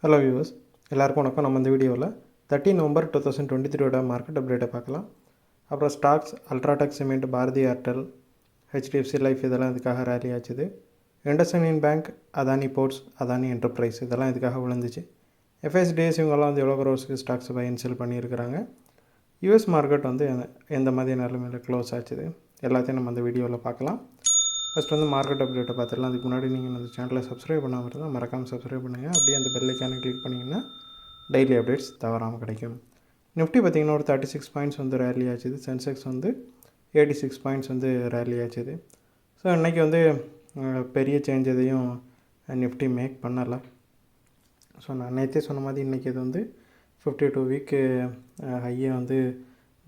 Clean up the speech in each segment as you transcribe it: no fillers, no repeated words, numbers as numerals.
Hello viewers, எல்லாருக்கும் வணக்கம். நம்ம இந்த வீடியோவில் 30 நவம்பர் 2023 மார்க்கெட் அப்டேட்டை பார்க்கலாம். அப்புறம் stocks UltraTech cement, Bharti Airtel, HDFC life இதெல்லாம் இதுக்காக ரேலி ஆச்சுது. IndusInd bank, Adani ports, Adani enterprise இதெல்லாம் இதுக்காக விழுந்துச்சு. எஃப்எஸ்டிஎஸ் இவங்கெல்லாம் வந்து எவ்வளோ க்ரோஸ்க்கு ஸ்டாக்ஸ் பை அண்ட் செல் பண்ணியிருக்கிறாங்க. யூஎஸ் மார்க்கெட் வந்து எந்த மாதிரி நிலைமையில் க்ளோஸ் ஆச்சுது எல்லாத்தையும் நம்ம அந்த வீடியோவில் பார்க்கலாம். ஃபஸ்ட் வந்து மார்க்கெட் அப்டேட்டை பார்த்துடலாம். அதுக்கு முன்னாடி நீங்கள் அந்த சேனலை சப்ஸ்கிரைப் பண்ணாமல் இருந்தால் மறக்காமல் சப்ஸ்கிரைப் பண்ணுங்கள். அப்படியே அந்த பெல் ஐக்கானை கிளிக் பண்ணிங்கன்னா டெய்லி அப்டேட்ஸ் தவறாமல் கிடைக்கும். நிஃப்டி பார்த்திங்கன்னா ஒரு 36 பாயிண்ட்ஸ் வந்து ரேலி ஆச்சுது. சென்செக்ஸ் வந்து 86 பாயிண்ட்ஸ் வந்து ரேலி ஆச்சுது. ஸோ இன்றைக்கி வந்து பெரிய சேஞ்ச் எதையும் நிஃப்டி மேக் பண்ணலை. ஸோ நான் நேற்றே சொன்ன மாதிரி இன்றைக்கி இது வந்து 52 வீக்கு ஹையை வந்து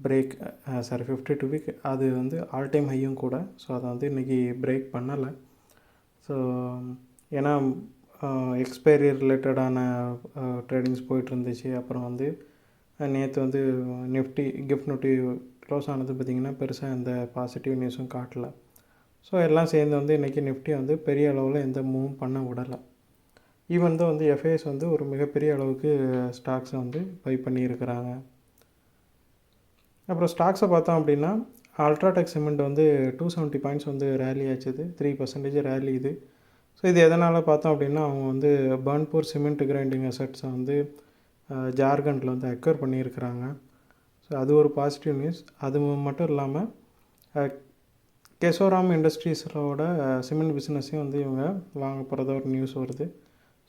பிரேக் 52 வீக் அது வந்து ஆல் டைம் ஹையும் கூட. ஸோ அதை வந்து இன்றைக்கி பிரேக் பண்ணலை. ஸோ ஏன்னா எக்ஸ்பைரி ரிலேட்டடான ட்ரேடிங்ஸ் போயிட்டு இருந்துச்சு. அப்புறம் வந்து நேற்று வந்து நிஃப்டி நிஃப்டி க்ளோஸ் ஆனது பார்த்திங்கன்னா பெருசாக எந்த பாசிட்டிவ் நியூஸும் காட்டலை. ஸோ எல்லாம் சேர்ந்து வந்து இன்றைக்கி நிஃப்டி வந்து பெரிய அளவில் எந்த மூவும் பண்ண விடலை. ஈவன் தான் வந்து எஃப்ஐஎஸ் வந்து ஒரு மிகப்பெரிய அளவுக்கு ஸ்டாக்ஸை வந்து பை பண்ணியிருக்கிறாங்க. அப்புறம் ஸ்டாக்ஸை பார்த்தோம் அப்படின்னா அல்ட்ராடெக் சிமெண்ட் வந்து 270 பாயிண்ட்ஸ் வந்து ரேலி ஆச்சுது. 3% ரேலி இது. ஸோ இது எதனால் பார்த்தோம் அப்படின்னா அவங்க வந்து பர்ன்பூர் சிமெண்ட் கிரைண்டிங் அசெட்ஸை வந்து ஜார்க்கண்டில் வந்து அக்வயர் பண்ணியிருக்கிறாங்க. ஸோ அது ஒரு பாசிட்டிவ் நியூஸ். அது மட்டும் இல்லாமல் கெசோராம் இண்டஸ்ட்ரீஸோட சிமெண்ட் பிஸ்னஸையும் வந்து இவங்க வாங்க போகிறதா ஒரு நியூஸ் வருது.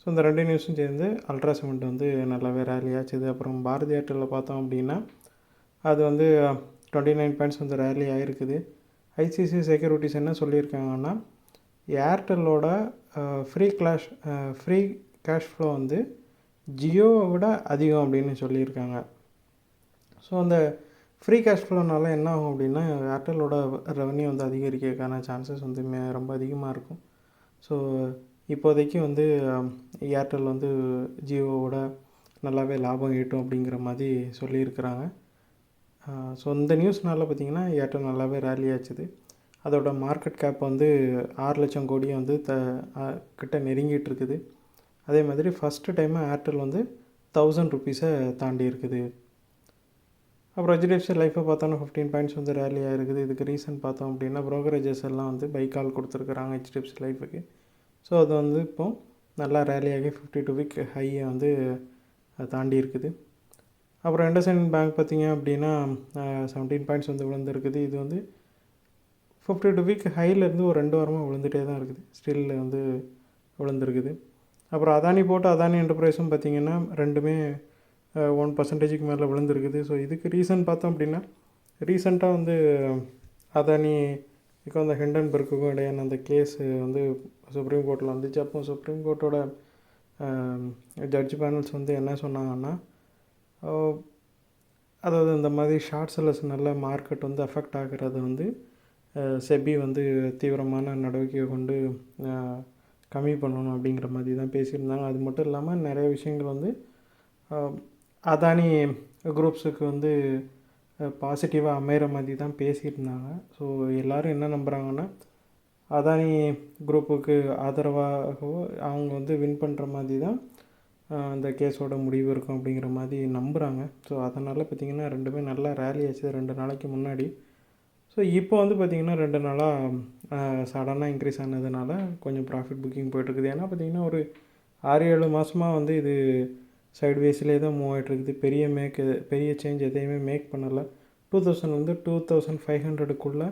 ஸோ இந்த ரெண்டு நியூஸும் சேர்ந்து அல்ட்ரா சிமெண்ட் வந்து நல்லாவே ரேலி ஆச்சுது. அப்புறம் பாரதி ஏர்டெல்லில் பார்த்தோம் அப்படின்னா அது வந்து 29 பாயிண்ட்ஸ் வந்து ரேலி ஆகிருக்குது. ஐசிசி செக்யூரிட்டிஸ் என்ன சொல்லியிருக்காங்கன்னா ஏர்டெல்லோட ஃப்ரீ கேஷ் ஃப்ளோ வந்து ஜியோவை விட அதிகம் அப்படின்னு சொல்லியிருக்காங்க. ஸோ அந்த ஃப்ரீ கேஷ் ஃப்ளோனால என்ன ஆகும் அப்படின்னா ஏர்டெல்லோட ரெவன்யூ வந்து அதிகரிக்கிறதுக்கான சான்சஸ் வந்து ரொம்ப அதிகமாக இருக்கும். ஸோ இப்போதைக்கு வந்து ஏர்டெல் வந்து ஜியோவோட நல்லாவே லாபம் ஈட்டும் அப்படிங்கிற மாதிரி சொல்லியிருக்கிறாங்க. ஸோ இந்த நியூஸ்னால் பார்த்திங்கன்னா ஏர்டெல் நல்லாவே ரேலி ஆச்சுது. அதோட மார்க்கெட் கேப் வந்து 6 லட்சம் கோடியை வந்து கிட்ட நெருங்கிட்டு இருக்குது. அதே மாதிரி ஃபஸ்ட்டு டைமாக ஏர்டெல் வந்து 1000 ருபீஸை தாண்டி இருக்குது. அப்புறம் ஹெச்டிஎஃப்சி லைஃப்பை பார்த்தோன்னா 15 பாயிண்ட்ஸ் வந்து ரேலி ஆகிருக்குது. இதுக்கு ரீசன் பார்த்தோம் அப்படின்னா ப்ரோக்கரேஜஸ் எல்லாம் வந்து பை கால் கொடுத்துருக்குறாங்க ஹெச்டிஎஃப்சி லைஃபுக்கு. ஸோ அது வந்து இப்போது நல்லா ரேலியாகி 52 வீக் ஹையை வந்து தாண்டி இருக்குது. அப்புறம் இண்டஸ்இண்ட் பேங்க் பார்த்திங்க அப்படின்னா 17 பாயிண்ட்ஸ் வந்து விழுந்துருக்குது. இது வந்து 52 வீக் ஹையிலேருந்து ஒரு 2 வாரமாக விழுந்துகிட்டே தான் இருக்குது. ஸ்டில் வந்து விழுந்துருக்குது. அப்புறம் அதானி போட்டு அதானி என்டர்பிரைஸும் பார்த்திங்கன்னா ரெண்டுமே 1% மேலே விழுந்துருக்குது. ஸோ இதுக்கு ரீசன் பார்த்தோம் அப்படின்னா ரீசெண்டாக வந்து அதானிக்கும் அந்த ஹிண்டன்பர்க்குக்கும் இடையான அந்த கேஸ் வந்து சுப்ரீம் கோர்ட்டில் வந்துச்சு. அப்போ சுப்ரீம் கோர்ட்டோட ஜட்ஜ் பேனல்ஸ் வந்து என்ன சொன்னாங்கன்னா அதாவது இந்த மாதிரி ஷார்ட் செல்லர்ஸ் நல்ல மார்க்கெட் வந்து அஃபெக்ட் ஆகிறது வந்து செபி வந்து தீவிரமான நடவடிக்கை கொண்டு கம்மி பண்ணணும் அப்படிங்கிற மாதிரி தான் பேசியிருந்தாங்க. அது மட்டும் இல்லாமல் நிறைய விஷயங்கள் வந்து அதானி குரூப்ஸுக்கு வந்து பாசிட்டிவாக அமைகிற மாதிரி தான் பேசியிருந்தாங்க. ஸோ எல்லோரும் என்ன நம்புகிறாங்கன்னா அதானி குரூப்புக்கு ஆதரவாகவோ அவங்க வந்து வின் பண்ணுற மாதிரி தான் அந்த கேஸோட முடிவு இருக்கும் அப்படிங்கிற மாதிரி நம்புகிறாங்க. ஸோ அதனால் பார்த்திங்கன்னா ரெண்டுமே நல்லா ரேலி ஆச்சு 2 நாளைக்கு முன்னாடி. ஸோ இப்போ வந்து பார்த்திங்கன்னா 2 நாளாக சடனாக இன்க்ரீஸ் ஆனதுனால கொஞ்சம் ப்ராஃபிட் புக்கிங் போய்ட்டுருக்குது. ஏன்னா பார்த்திங்கன்னா ஒரு 6-7 மாதமாக வந்து இது சைட்வேஸ்லேயே தான் மூவ் ஆகிட்டுருக்குது. பெரிய சேஞ்ச் எதையுமே மேக் பண்ணலை. 2000 வந்து 2500க்குள்ளே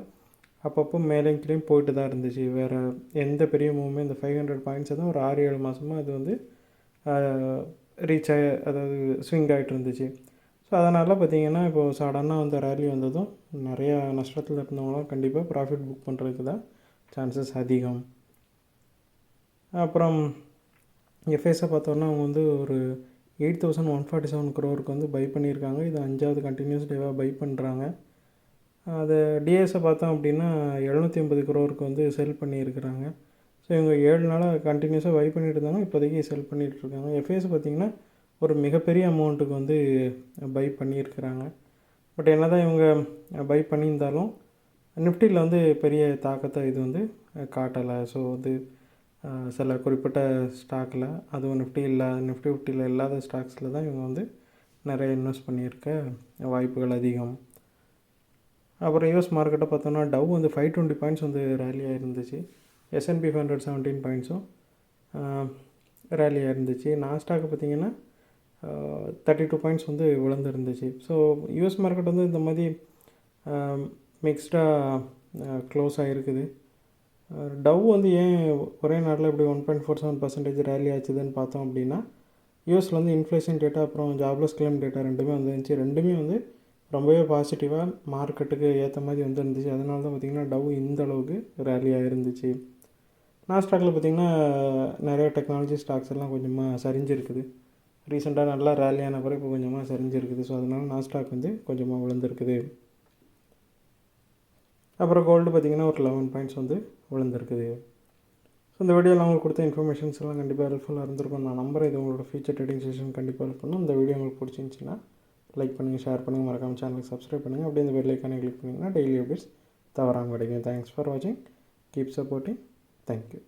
அப்பப்போ மேலேயும் கீழேயும் போயிட்டு தான் இருந்துச்சு. வேறு எந்த பெரிய மூவுமே இந்த 500 பாயிண்ட்ஸை தான் ஒரு 6-7 மாதமாக அது வந்து ரீச் அதாவது ஸ்விங் ஆகிட்டு இருந்துச்சு. ஸோ அதனால் பார்த்திங்கன்னா இப்போது சடனாக வந்து ரேலி வந்ததும் நிறையா நஷ்டத்தில் இருந்தவங்களாம் கண்டிப்பாக ப்ராஃபிட் புக் பண்ணுறதுக்கு தான் சான்சஸ் அதிகம். அப்புறம் எஃப்ஐஎஸை பார்த்தோன்னா அவங்க வந்து ஒரு 8147 crore வந்து பை பண்ணியிருக்காங்க. இது 5வது கண்டினியூஸ் டேவாக பை பண்ணுறாங்க. அது டிஎஸை பார்த்தோம் அப்படின்னா 780 crore வந்து செல் பண்ணியிருக்கிறாங்க. ஸோ இவங்க 7 நாளாக கண்டினியூஸாக பை பண்ணிட்டு இருந்தாங்க. இப்போதைக்கு செல் பண்ணிகிட்ருக்காங்க. எஃப்ஐஎஸ் பார்த்திங்கன்னா ஒரு மிகப்பெரிய அமௌண்ட்டுக்கு வந்து பை பண்ணியிருக்கிறாங்க. பட் என்ன தான் இவங்க பை பண்ணியிருந்தாலும் நிஃப்டியில் வந்து பெரிய தாக்கத்தை இது வந்து காட்டலை. ஸோ வந்து சில குறிப்பிட்ட ஸ்டாக்கில், அதுவும் நிஃப்டி 50ல் இல்லாத ஸ்டாக்ஸில் தான் இவங்க வந்து நிறைய இன்வெஸ்ட் பண்ணியிருக்க வாய்ப்புகள் அதிகம். அப்புறம் யூஎஸ் மார்க்கெட்டை பார்த்தோம்னா டவ் வந்து 520 பாயிண்ட்ஸ் வந்து ரேலியாக இருந்துச்சு. S&P 500 17 பாயிண்ட்ஸும் ரேலியாக இருந்துச்சு. நாஸ்டாக் பார்த்திங்கன்னா 32 பாயிண்ட்ஸ் வந்து விழுந்துருந்துச்சு. ஸோ யூஎஸ் மார்க்கெட் வந்து இந்த மாதிரி மிக்ஸ்டாக க்ளோஸ் ஆகிருக்குது. டவ் வந்து ஏன் ஒரே நாளில் இப்படி 1.47% ரேலி ஆச்சுதுன்னு பார்த்தோம் அப்படின்னா, யூஎஸில் வந்து இன்ஃப்ளேஷன் டேட்டா அப்புறம் ஜாப்லெஸ் கிளைம் டேட்டா ரெண்டுமே வந்துருந்துச்சு. ரெண்டுமே வந்து ரொம்பவே பாசிட்டிவாக மார்க்கெட்டுக்கு ஏற்ற மாதிரி வந்துருந்துச்சு. அதனால தான் பார்த்திங்கன்னா டவ் இந்த அளவுக்கு ரேலியாக இருந்துச்சு. நாஸ்டாக்கில் பார்த்திங்கன்னா நிறைய டெக்னாலஜி ஸ்டாக்ஸ் எல்லாம் கொஞ்சமாக சரிஞ்சிருக்குது. ரீசெண்டாக நல்லா ரேலியான பிறகு இப்போ கொஞ்சமாக சரிஞ்சிருக்குது. ஸோ அதனால் நாஸ்டாக் வந்து கொஞ்சமாக விழுந்திருக்குது. அப்புறம் கோல்டு பார்த்திங்கன்னா ஒரு 11 பாயிண்ட்ஸ் வந்து விழுந்திருக்குது. ஸோ இந்த வீடியோவில் உங்களுக்கு கொடுத்த இன்ஃபர்மேஷன்ஸ் எல்லாம் கண்டிப்பாக ஹெல்ப்ஃபுல்லாக இருந்திருக்கும் நான் நம்புறேன். இது உங்களோட ஃபியூச்சர் ட்ரேடிங் செஷன் கண்டிப்பாக ஹெல்ப் பண்ணும். இந்த வீடியோ உங்களுக்கு பிடிச்சிருந்துச்சின்னா லைக் பண்ணுங்கள், ஷேர் பண்ணுங்கள், மறக்காமல் சேனலுக்கு சப்ஸ்கிரைப் பண்ணுங்கள். அப்படியே இந்த பெல் ஐக்கானை கிளிக் பண்ணிங்கன்னா டெய்லி அப்டேட்ஸ் தவறாமல் கிடைக்கும். தேங்க்ஸ் ஃபார் வாட்சிங். Keep supporting. தேங்க்யூ.